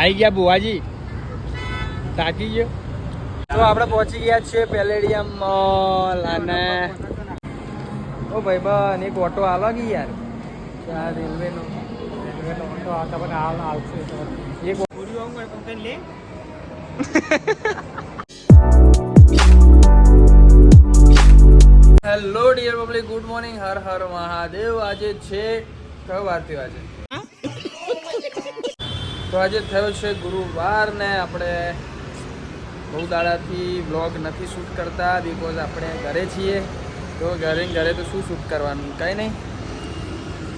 આવી ગયા બુવાજી, થાકી ગયો. તો આપણે પહોંચી ગયા છીએ પેલેડિયમ મોલ. અને ઓ ભાઈ બન એક ઓટો આલો કે યાર, ત્યાં રેલવેનો ઓટો આ તમને હાલ આવશે. એક લે. Hello dear public, good morning, હર હર મહાદેવ. આજે છે કયો વાર થયો આજે? તો આજે થયો છે ગુરુવાર ને આપણે બહુ દાડાથી વ્લોગ નથી શૂટ કરતા બિકોઝ આપણે ઘરે છીએ. તો ઘરે તો શું શૂટ કરવાનું, કંઈ નહીં.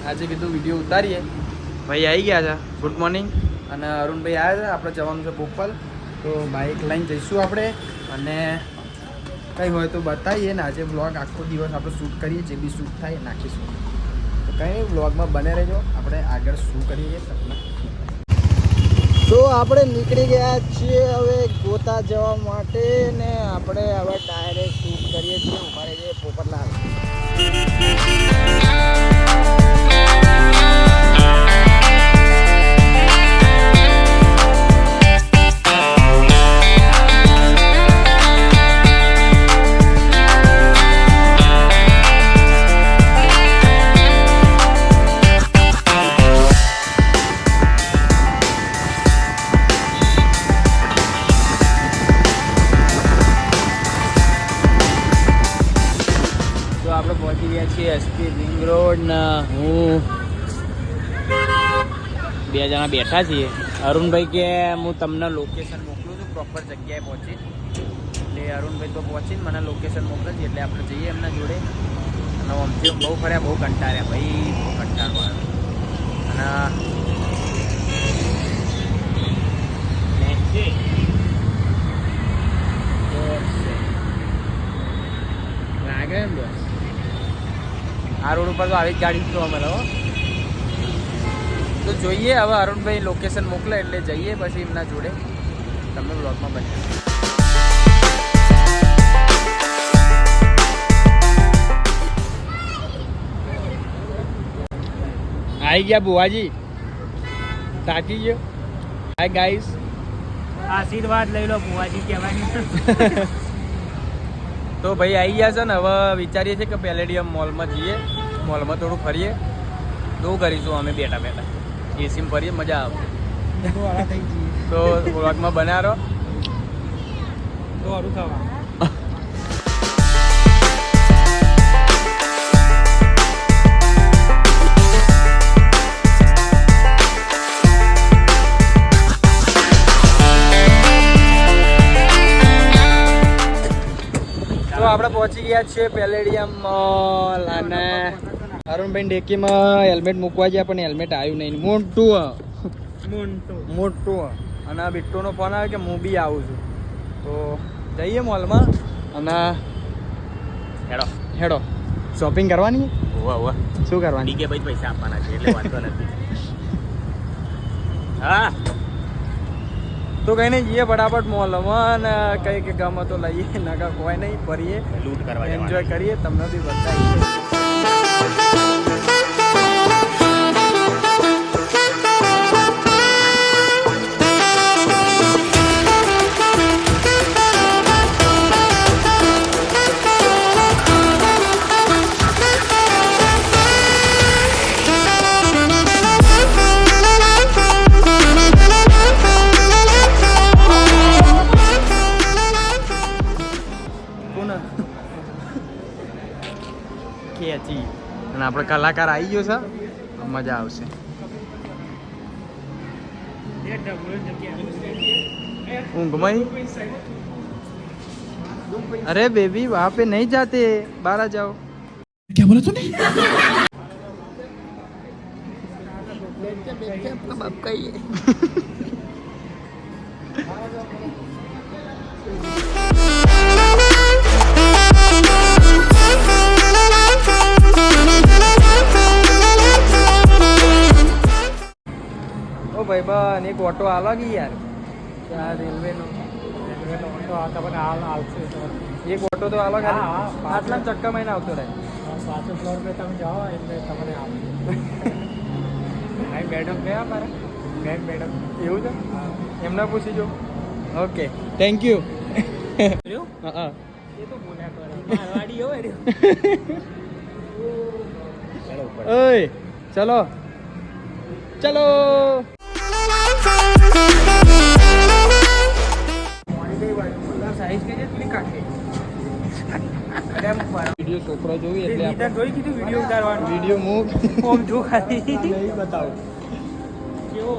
આજે કીધું વિડીયો ઉતારીએ. ભાઈ આવી ગયા છે, ગુડ મોર્નિંગ. અને અરુણભાઈ આવ્યા છે. આપણે જવાનું છે બોપલ, તો બાઇક લઈને જઈશું આપણે. અને કંઈ હોય તો બતાવીએ ને. આજે વ્લોગ આખો દિવસ આપણે શૂટ કરીએ, જે બી શૂટ થાય નાખીશું. તો કંઈ નહીં, વ્લોગમાં બને રહેજો. આપણે આગળ શું કરીએ તમને. તો આપણે નીકળી ગયા છીએ હવે ગોતા જવા માટે ને આપણે હવે ડાયરેક્ટ શૂટ કરીએ છીએ. ઉભા રહીએ પોપટલાલ. આપણે પહોંચી ગયા છીએ એસપી રિંગ રોડ ના. હું બે જણા બેઠા છીએ. અરુણભાઈ કે હું તમને લોકેશન મોકલું છું, પ્રોપર જગ્યાએ પહોંચી. એટલે અરુણભાઈ તો પહોંચીને મને લોકેશન મોકલે છે, એટલે આપણે જઈએ એમના જોડે. અને આમથી બહુ ફર્યા, બહુ કંટાળ્યા ભાઈ, બહુ કંટાળવા. અને લાગે એમ બસ આ રોડ ઉપર તો આવી જ ગાડી તો અમે લોકો. તો જોઈએ હવે અરુણભાઈ લોકેશન મોકલે એટલે જઈએ પછી એમના જોડે. તમને બ્લોગમાં બતાવીએ. આવી ગયા બુવાજી, થાકી ગયો. હાય ગાઈસ, આશીર્વાદ લઈ લો બુવાજી કહેવાની. તો ભાઈ આવી ગયા છે ને. હવે વિચારીએ છીએ કે પેલેડિયમ મોલમાં જઈએ, મોલમાં થોડું ફરીએ. તો કરીશું અમે બેઠા બેઠા એસીમાં ફરીએ, મજા આવશે. તો વ્લોગમાં બનાવો તો સારું થવા. તો આપણે પહોંચી ગયા છીએ પેલેડિયમ મોલ. અને અરુણભાઈ ડેકીમાં હેલ્મેટ મૂકવા ગયા પણ હેલ્મેટ આવ્યું નહીં. મોટું. અને આ બિટ્ટુનો ફોન આવે કે હું બી આવું છું. તો જઈએ મોલમાં. અને હેડો શોપિંગ કરવાની. શું કરવાની? કે ભાઈ પૈસા આપવાના છે એટલે વાંધો નથી. હા તો કઈ નહીં, જઈએ ફટાફટ મોલમાં ને કંઈક ગમે તો લઈએ, નકા કોઈ નહીં, ફરીએ, લૂંટ કરવા એન્જોય કરીએ, તમને બી બતાવીએ. ખેંચી. અને આપણે કલાકાર આવી ગયો છે, મજા આવશે. ઊંઘમાં અરે બેબી વહાં पे नहीं जाते, बाहर आ जाओ. क्या बोला तूने? अपना बाप का ही है. ભાઈ બન એક ઓટો આલો કે યાર, ત્યાં રેલવેનો ઓટો આ તમને હાલ આવશે. એક ઓટો તો આલો. આટલા ચક્કા મહિને આવતો રહે. 5 ફ્લોર पे તમે જાઓ એટલે તમને આવશે. મેડમ ગયા મારે મેડમ એવું છે હા એમને પૂછી જો ઓકે થેન્ક યુ રહ્યો હા એ તો બોલ્યા કરે મારવાડી હોય રહ્યો ચલો ઉપર ઓય ચલો ચલો સાઈઝ કે કેટલી કાઢી વિડીયો છોકરો જોઈ એટલે આપણે જોઈ કીધું વિડીયો ઉતારવાનું વિડીયો મૂક ઓમ જો ખાલી નહીં બતાવું કેવો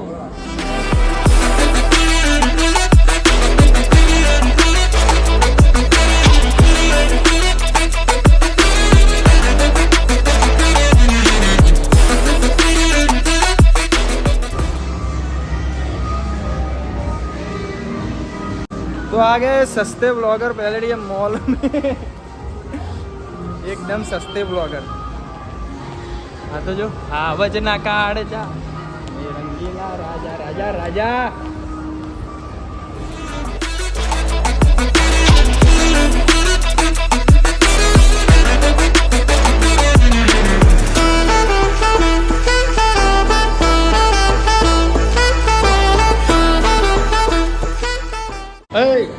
तो आ गए सस्ते ब्लॉगर पैलेडियम मॉल में एकदम सस्ते ब्लॉगर हाँ तो जो हाँ वजना काढ़ जा ये रंगीला राजा राजा राजा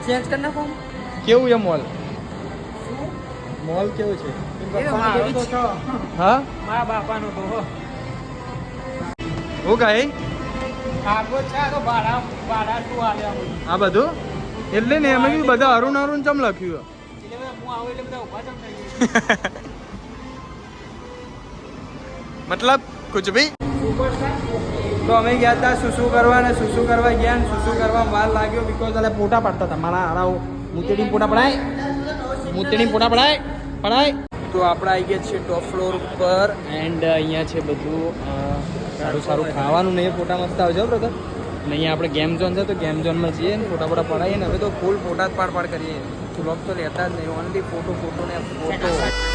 ચેન્જ કરી નાખો કેવું છે મોલ મોલ કેવું છે હા મારા બાપાનો તો હું કહે આગો છે તો ભાડા ભાડા શું આલ્યા આ બધું એટલે ને એમ કીધું બધા અરુણ અરુણ ચમ લખ્યું એટલે બધા હું આવું એટલે બધા ઉભા ચમ થઈ મતલબ કુછ ભી સુપરસ્ટાર તો અમે ગયા હતા સુસુ કરવા ને સુસુ કરવા ગયા ને સુસુ કરવા વાર લાગ્યો બીકોઝ એટલે ફોટા પાડતા હતા મારા હારાઓ મૂતેડી ફોટા પડાય મૂતેડી ફોટા પડાય તો આપણે આવી ગયા છીએ ટોપ ફ્લોર પર એન્ડ અહીંયા છે બધું સારું સારું ખાવાનું ને એ ફોટા મસ્ત આવશે હો બ્રધર અને અહીંયા આપણે ગેમ ઝોન છે તો ગેમ ઝોનમાં જઈએ ને ફોટા ફોટા પડાવીએ ને હવે તો ફૂલ ફોટા જ પાડ કરીએ વ્લોગ તો લેતા જ નહીં ઓનલી ફોટો ને ફોટો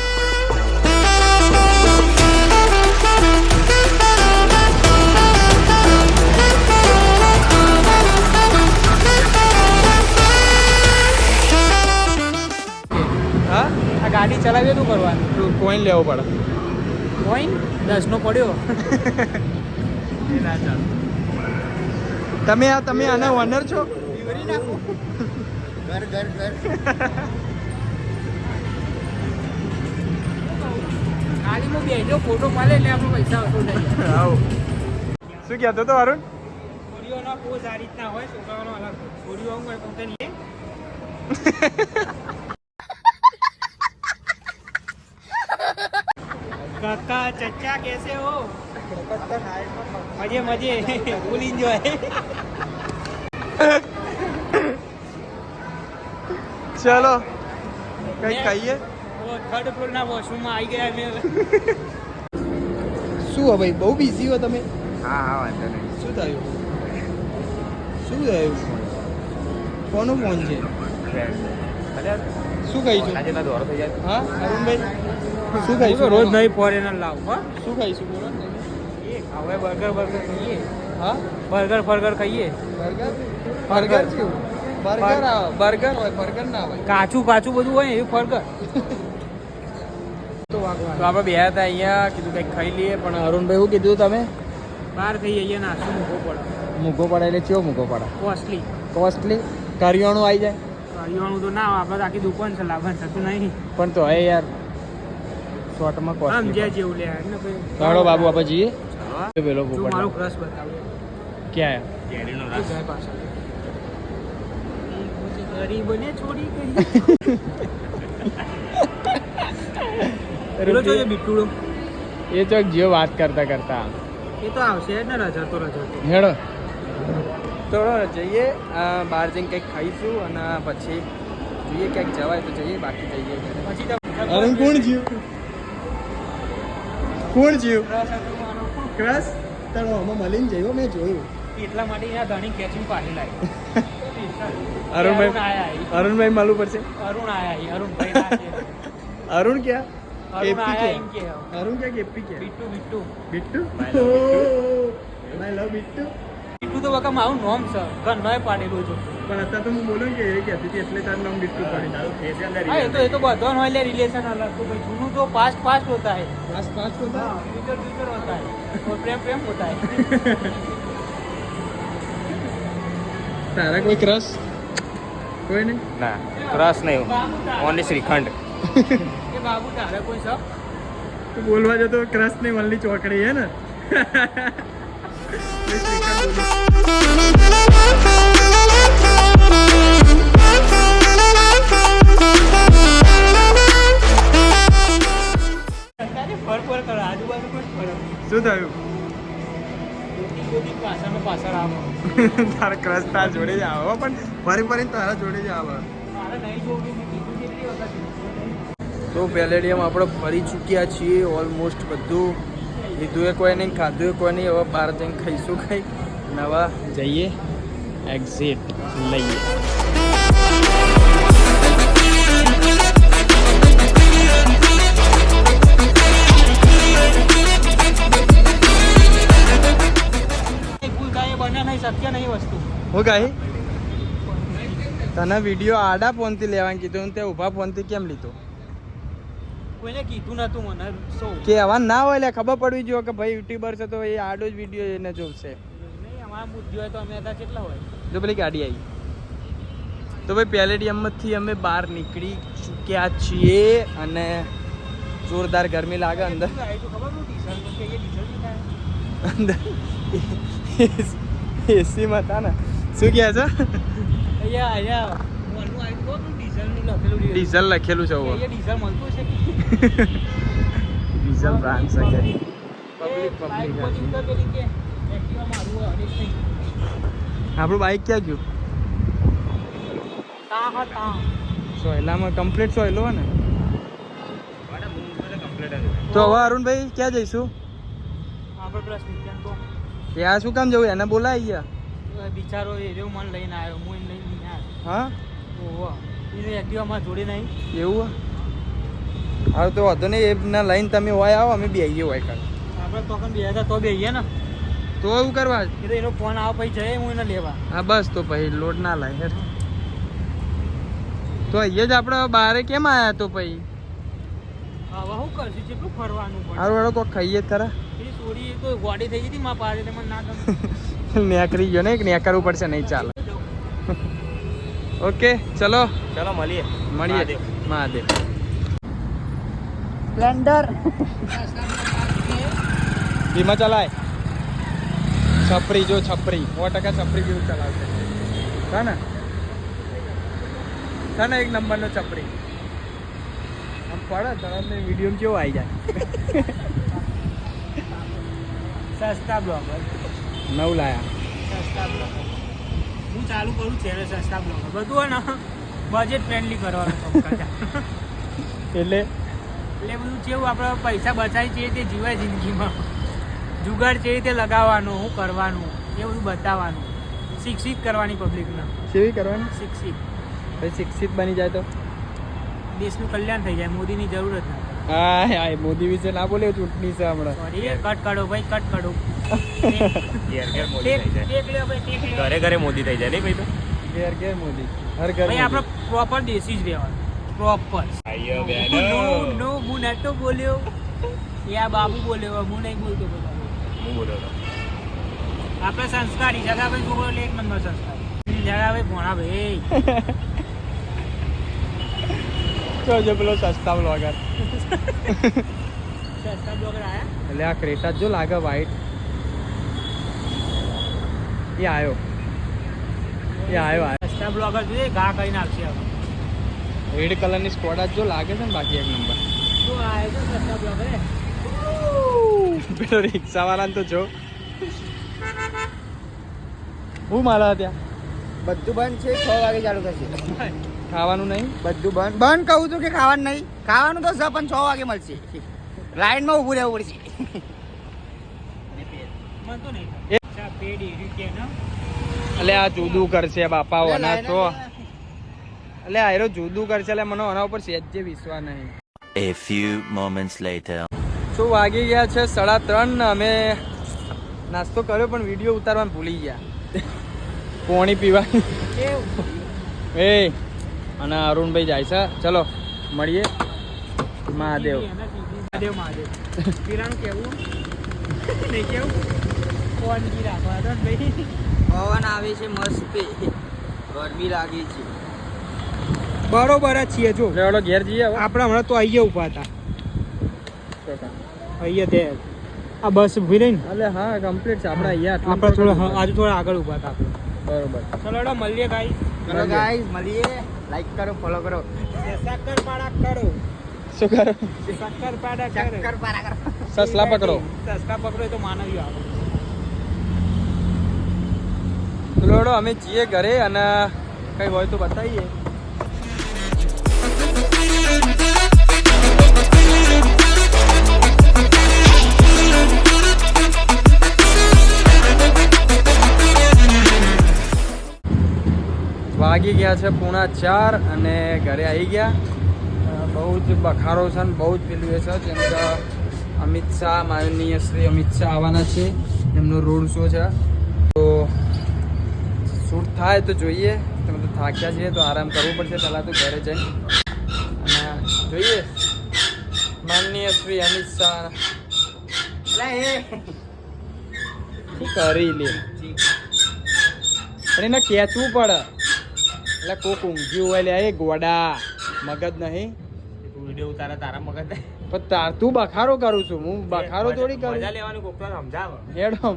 હા આ ગાડી ચલાવીએ તો કરવાનું કોઈન લેવો પડે કોઈન 10 નો પડ્યો તમે આના ઓનર છો ઘર ગાડીમાં બેજો ફોટો પાડે એટલે આપણો પૈસા વસૂલ થઈ જાય આવો શું કહેતો તો અરુણ છોરીઓના પોઝ આ રીતના હોય છોકરાઓનો અલગ છોરીઓ આવું હોય પોતે નહીં કાકા ચચ્ચા कैसे हो मजे फुल एंजॉय ચલો કઈ ખાઈએ वो थर्ड फ्लोर ना वॉशरूम में आई गया मैं શું હો ભાઈ બહુ બિઝી હો તમે हाँ वांधो नहीं શું થયું કોનો ફોન છે શું ખાઈશું હા અરુણભાઈ શું ખાઈશું રોજ નહીં ફોરેનર લાવ હા શું ખાઈશું બોલો હવે બર્ગર ખાઈએ હા બર્ગર ખાઈએ બર્ગર બર્ગર કેવું બર્ગર બર્ગર હોય બર્ગર ના હોય કાચું બધું હોય એવું બર્ગર તો આપણે બે હતા અહીંયા કીધું કંઈક ખાઈ લઈએ પણ અરુણભાઈ શું કીધું તમે બહાર ખાઈએ અહીંયા નાસ્તો મૂકવો પડે મૂકો પડે એટલે ચેવો મૂકો પડે કોસ્ટલી કોસ્ટલી કરિયાણું આવી જાય કરિયાણું તો ના આપણે તો આખી દુકાન છે લાભન થતું નહીં પણ તો હવે યાર શોર્ટમાં આમ કોસ્ટલી જ્યાં જેવું લે ને ભાઈ ચાલો બાબુ આપણે જઈએ પેલો જો પોપટ મારું ક્રશ બતાવ્યો ક્યાં કેરીનો રસ જાય પાછળ ગરીબને છોડી ગઈ પેલો જોઈએ બિટ્ટુડો એ તો જે વાત કરતા એ તો આવશે જ ને રજડતો હેડો તો જઈએ બહાર જઈને કંઈક ખાઈશું અને પછી જોઈએ ક્યાંક જવાય તો જઈએ બાકી જઈએ પછી અરુણ કોણ જીવ ક્રશ તારો આમાં મળીને જયો મેં જોયું એટલા માટે એના ધણી ખેંચીને પાડી લાવી અરુણભાઈ માલુમ પડશે અરુણ આયા અરુણભાઈ અરુણ ક્યાં અરુણ કેપી આયા એમ ક્યાં કે અરુણ ક્યાં કેપી ક્યાં બિટ્ટુ બિટ્ટુ માય લવ બિટ્ટુ બિટ્ટુ તો વખત મારું નોમ છે ઘરનાએ પાડેલું છે પણ અત્યારે તો હું બોલું કે એ કહેતી હતી એટલે તારું નામ બિટ્ટુ પડી હા એ તો બધો હોય લે रिलेशन अलग तो भाई जूनू तो पास्ट होता है पास होता है फ्यूचर होता है और प्रेम होता है તારા કોઈ ક્રશ કોઈ નહીં? ના ક્રશ નહીં, ઓનલી શ્રીખંડ. એ બાબુ તારે કોઈ સબ તું બોલવા જતો ક્રશ નહીં, મલ્લી ચોકડી હે ને. કોઈ શ્રીખંડ બોલી. ફર ફર કરો આજુબાજુ કોઈ ફરક શું થયું? ગોતી પાછળનો પાછળ આવો તારા ક્રશ તારા જોડે જ આવો, પણ ફરી ફરીને તારા જોડે જ આવે. મારે નહીં જોવું મેં કીધું કેટલી વખત તો પેલેડિયમ આપણે ફરી ચૂક્યા છીએ ઓલમોસ્ટ બધું. લીધું એ કોઈ નહીં, ખાધું એ કોઈ નહીં. હવે બહાર જઈને ખાઈશું ખાઈ નવા જઈએ, એક્ઝિટ લઈએ. ભૂલ થાય એ બને નહીં, શક્ય નહીં વસ્તુ. હું કાંઈ તને વિડીયો આડા ફોનથી લેવાનું કીધું ને તે ઊભા ફોનથી કેમ લીધો? કોઈને કીધું નતું મને શું કે આવા ના હોય એટલે ખબર પડવી જોઈએ કે ભાઈ યુટ્યુબર છે તો એ આડો જ વિડીયો એને જોશે. નહીં અમારા બુદ્ધિ હોય તો અમે હતા કેટલા હોય. જો પેલી ગાડી આવી તો ભાઈ પેલેડિયમથી અમે બહાર નીકળી ચૂક્યા છીએ અને જોરદાર ગરમી લાગે અંદર. ખબર ડીઝલ કે એ ડીઝલ નહીં થાય અંદર એસીમાં હતા ને. શું કહે છે? અહીંયા મોલનું આવ્યું ખબર ડીઝલનું લખેલું ડીઝલ લખેલું છે. અહીંયા ડીઝલ મળતું છે ડીઝલ બ્રાન્ડ છે કે આપણું બાઇક ક્યાં ગયું? સોયલામાં કમ્પ્લીટ સોયલો હોય ને. તો હવે અરુણભાઈ ક્યાં જઈશું? આપણે પ્લસ ત્યાં શું કામ જવું? એને બોલાવી ગયા. બિચારો એ રહ્યો મને લઈને આવ્યો, હું એને લઈને નહીં આવ્યો. હા ઓહો એને એક્ટિવામાં જોડે નહીં. એવું હવે તો વાંધો નહીં, એમના લઈને તમે હોય આવો, અમે બેહીએ હોય કાલ. આપણે તો બે હતા તો બેહીએ ને. તો એવું કરવા એ તો એનો ફોન આવે પછી જઈએ હું એને લેવા. હા બસ તો પછી લોડ ના લાય હેર. તો અહીંયા જ આપણે બહારે કેમ આવ્યા તો પછી? હવે શું કરશું, કેટલું ફરવાનું પડે. હારું વાળો કોક ખાઈએ જ ખરા. એ સોરી તો ગોડી થઈ ગઈ હતી મારા પાસે, મને ના ગમે. નેકરી ગયો ને, નેકરવું પડશે, નહીં ચાલે. ઓકે ચલો ચલો મળીએ. મળીએ. મહાદેવ. સ્પ્લેન્ડર ધીમા ચલાય. છપરી જો છપરી 100% છપરી જેવું ચલાવશે. હા ને એક નંબરનો છપરી. આમ પડે તરત વિડીયો કેવો આવી જાય. સસ્તા બ્લોગર નવ લાયા. સસ્તા બ્લોગર હું ચાલુ કરું ચેનલ સસ્તા બ્લોગર. બધું હોય ને બજેટ ફ્રેન્ડલી કરવાનું કામ કરતા. એટલે એટલે બધું કેવું આપણે પૈસા બચાવી છે તે જીવાય જિંદગીમાં. જુગાડ છે તે લગાવવાનું, શું કરવાનું એ બધું બતાવવાનું. શિક્ષિત કરવાની પબ્લિકને. કેવી કરવાની? શિક્ષિત. પછી શિક્ષિત બની જાય તો દેશનું કલ્યાણ થઈ જાય, મોદીની જરૂર જ ના. હા મોદી વિશે ના બોલે, ચૂંટણી છે હમણાં. સોરી કટ કાઢો ભાઈ, કટ કાઢો. ઘેર ઘેર મોદી થઈ જાય, ટેક લે ભાઈ, ટેક લે. ઘરે ઘરે મોદી થઈ જાય નહીં ભાઈ? તો ઘેર ઘેર મોદી, હર ઘર ભાઈ આપણે મોદી. પ્રોપર દેશી જ રહેવાનું. પ્રોપર. આયો નો હું નતો બોલ્યો, એ આ બાબુ બોલ્યો, હું નહીં બોલતો બધા. હું બોલ્યો હતો. આપણે સંસ્કારી જગાભાઈ છોકરો એટલે એક નંબર સંસ્કારી. જગાભાઈ ભોણા ભાઈ. જો પેલો સસ્તા બ્લોગર. સસ્તા બ્લોગર આયા. એટલે આ ક્રેટા જો લાગે વ્હાઈટ. એ આવ્યો. સસ્તા બ્લોગર જોઈએ ઘા કરીને આવશે હવે. રેડ કલરની સ્કોડા જો લાગે છે ને, બાકી એક નંબર. તો આવ્યો તો સસ્તા બ્લોગર. પેલો રિક્ષા વાળાને તો જો હું માલા ત્યાં બધું બંધ છે. 6 વાગે ચાલુ થશે. ખાવાનું નહીં. બધું બંધ બંધ કહું છું કે ખાવાનું નહીં. ખાવાનું તો છે પણ 6 વાગે મળશે. લાઈનમાં ઊભું રહેવું પડશે. મન તો નહીં. અચ્છા પેડી રીતે ને. એટલે આ જુદું કરશે બાપા ઓના તો. એટલે આયરો જુદું કરશે, એટલે મને ઓના ઉપર સહેજ જે વિશ્વાસ નહીં. A few moments later. શું વાગી ગયા છે? 3:30 ને અમે નાસ્તો કર્યો પણ વિડીયો ઉતારવાનું ભૂલી ગયા. પાણી પીવા એ અને અરુણભાઈ જાય છે. ચલો મળીએ. મહાદેવ. મહાદેવ મહાદેવ. પીરાનું કેવું નહીં કેવું? ફોન કી રાખવા દો ને ભાઈ. પવન આવે છે મસ્ત, ગરમી લાગે છે. બરોબર જ છીએ જો લેવડો ઘેર જઈએ હવે. આપણે હમણાં તો અહીંયા ઊભા હતા અહીંયા તે આ બસ ઊભી રહી ને અલે હા કમ્પ્લીટ છે આપણે અહીંયા આટલા આપણે થોડા આજુ થોડા આગળ ઊભા હતા આપણે. બરોબર. ચલો હેડો મળીએ ગાઈસ. ચલો ગાઈસ મળીએ, લાઈક કરો, ફોલો કરો. શક્કરપાડા કરો, શું કરો? શક્કરપાડા કરો, શક્કરપારા કરો. સસલા પકડો. સસ્તા પકડો એ તો માનવીઓ આવે. લેવડો અમે જઈએ ઘરે અને કઈ હોય તો બતાવીએ. વાગી ગયા છે 3:45 અને ઘરે આવી ગયા. બહુ જ બખારો છે ને બહુ જ પેલું એ છે જેમ કે અમિત શાહ, માનનીય શ્રી અમિત શાહ આવવાના છે, એમનો રોડ શો છે. તો શૂટ થાય તો જોઈએ. તમે તો થાક્યા છીએ તો આરામ કરવું પડશે પહેલાં તો ઘરે જઈને. અને જોઈએ માનનીય શ્રી અમિત શાહ શું કરી લે પણ એને ખેંચવું પડે. એટલે કોક ઊંઘ્યું હોય લે એ ગોડા મગજ નહીં. તું વિડીયો ઉતારે તારા મગજ ને પણ તું બખારો કરું છું, હું બખારો થોડી કરું. મજા લેવાની કોક તો સમજાવ. હેડો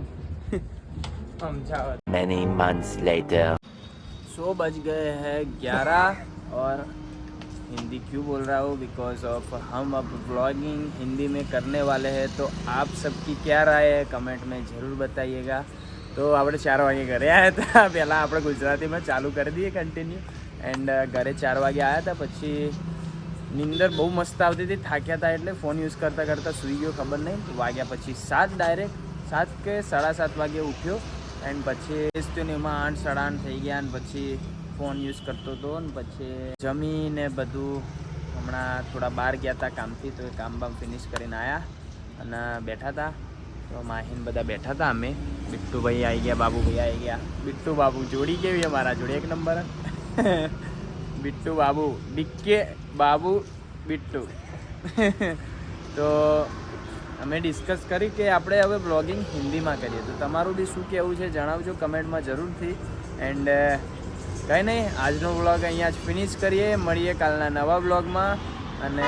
समझावत. Many months later. 100 बज गए हैं 11 और हिंदी क्यों बोल रहा हूँ बिकॉज ऑफ हम अब ब्लॉगिंग हिंदी में करने वाले हैं. तो आप सबकी क्या राय है कमेंट में ज़रूर बताइएगा. तो આપણે 4 વાગે ઘરે આવ્યા હતા. પહેલાં આપણે ગુજરાતીમાં ચાલુ કરી દઈએ કન્ટિન્યુ. એન્ડ ઘરે 4 વાગે આવ્યા હતા. પછી નીંદર બહુ મસ્ત આવતી હતી, થાક્યા હતા એટલે ફોન યુઝ કરતાં કરતાં સૂઈ ગયો, ખબર નહીં. વાગ્યા પછી 7 ડાયરેક્ટ 7 કે 7:30 વાગે ઉઠ્યો. એન્ડ પછી તો ને એમાં 8 સાડા 8 થઈ ગયા. અને પછી ફોન યુઝ કરતો હતો ને પછી જમીને બધું હમણાં થોડા બહાર ગયા હતા કામથી. તો એ કામ બામ ફિનિશ કરીને આવ્યા અને બેઠા હતા. તો માહીન બધા બેઠા હતા. અમે બિટ્ટુભાઈ આવી ગયા, બાબુભાઈ આવી ગયા. બિટ્ટુ બાબુ જોડી કેવી છે મારા જોડે, એક નંબર. બિટ્ટુ બાબુ, ડીકે બાબુ બિટ્ટુ. તો અમે ડિસ્કસ કરી કે આપણે હવે બ્લોગિંગ હિન્દીમાં કરીએ. તો તમારું બી શું કહેવું છે જણાવજો કમેન્ટમાં જરૂરથી. એન્ડ કંઈ નહીં, આજનો વ્લોગ અહીંયા જ ફિનિશ કરીએ. મળીએ કાલના નવા વ્લોગમાં. અને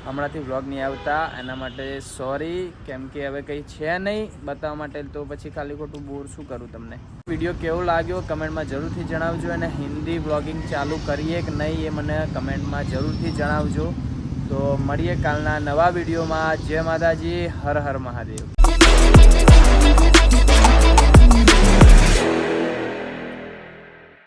હમણાંથી વ્લોગ નહીં આવતા એના માટે સોરી, કેમ કે હવે કંઈ છે નહીં બતાવવા માટે. તો પછી ખાલી ખોટું બોર શું કરું તમને. વિડીયો કેવો લાગ્યો કમેન્ટમાં જરૂરથી જણાવજો. અને હિન્દી વ્લોગિંગ ચાલુ કરીએ કે નહીં એ મને કમેન્ટમાં જરૂરથી જણાવજો. તો મળીએ કાલના નવા વિડીયોમાં. જય માતાજી, હર હર મહાદેવ.